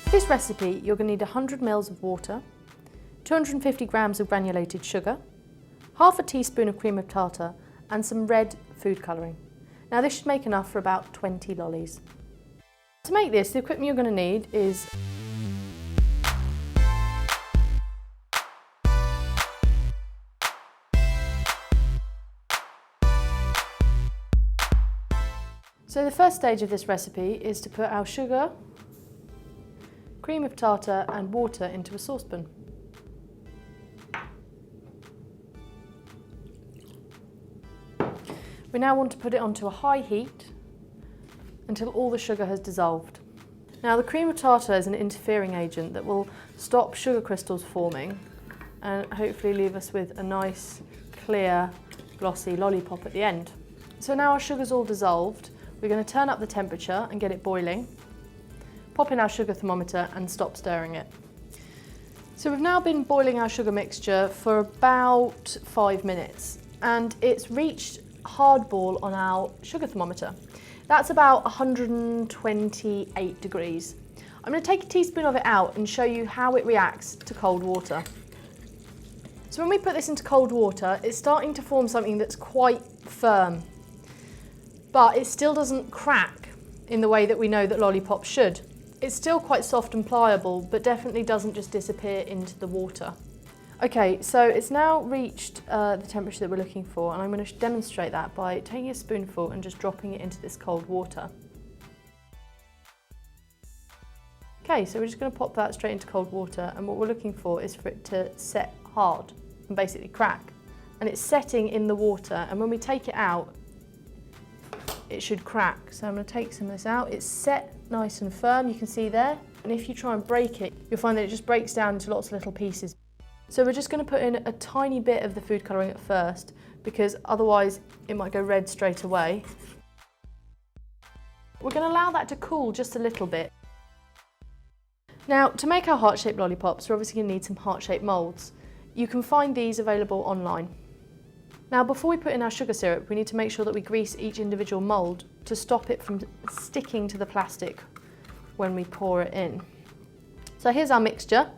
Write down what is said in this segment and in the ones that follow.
For this recipe, you're going to need 100 ml of water, 250 grams of granulated sugar, half a teaspoon of cream of tartar, and some red food colouring. Now this should make enough for about 20 lollies. To make this, the equipment you're going to need is So the first stage of this recipe is to put our sugar, cream of tartar and water into a saucepan. We now want to put it onto a high heat until all the sugar has dissolved. Now the cream of tartar is an interfering agent that will stop sugar crystals forming and hopefully leave us with a nice, clear, glossy lollipop at the end. So now our sugar's all dissolved, we're going to turn up the temperature and get it boiling, pop in our sugar thermometer and stop stirring it. So we've now been boiling our sugar mixture for about 5 minutes and it's reached hardball on our sugar thermometer. That's about 128 degrees. I'm going to take a teaspoon of it out and show you how it reacts to cold water. So when we put this into cold water, it's starting to form something that's quite firm, but it still doesn't crack in the way that we know that lollipops should. It's still quite soft and pliable, but definitely doesn't just disappear into the water. Okay, so it's now reached the temperature that we're looking for, and I'm going to demonstrate that by taking a spoonful and just dropping it into this cold water. Okay, so we're just going to pop that straight into cold water, and what we're looking for is for it to set hard and basically crack. And it's setting in the water, and when we take it out, it should crack. So I'm going to take some of this out. It's set nice and firm, you can see there. And if you try and break it, you'll find that it just breaks down into lots of little pieces. So we're just going to put in a tiny bit of the food colouring at first, because otherwise it might go red straight away. We're going to allow that to cool just a little bit. Now, to make our heart-shaped lollipops, we're obviously going to need some heart-shaped moulds. You can find these available online. Now, before we put in our sugar syrup, we need to make sure that we grease each individual mould to stop it from sticking to the plastic when we pour it in. So here's our mixture.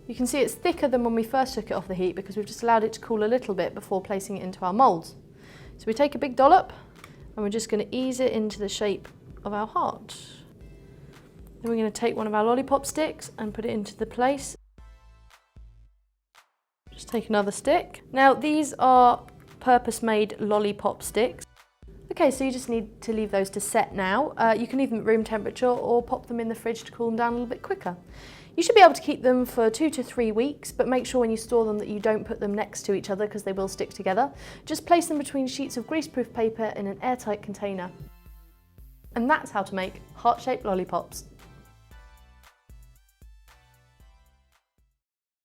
You can see it's thicker than when we first took it off the heat because we've just allowed it to cool a little bit before placing it into our moulds. So we take a big dollop and we're just going to ease it into the shape of our heart. Then we're going to take one of our lollipop sticks and put it into the place. Just take another stick. Now these are purpose-made lollipop sticks. Okay, so you just need to leave those to set now. You can leave them at room temperature or pop them in the fridge to cool them down a little bit quicker. You should be able to keep them for 2 to 3 weeks, but make sure when you store them that you don't put them next to each other because they will stick together. Just place them between sheets of greaseproof paper in an airtight container. And that's how to make heart-shaped lollipops.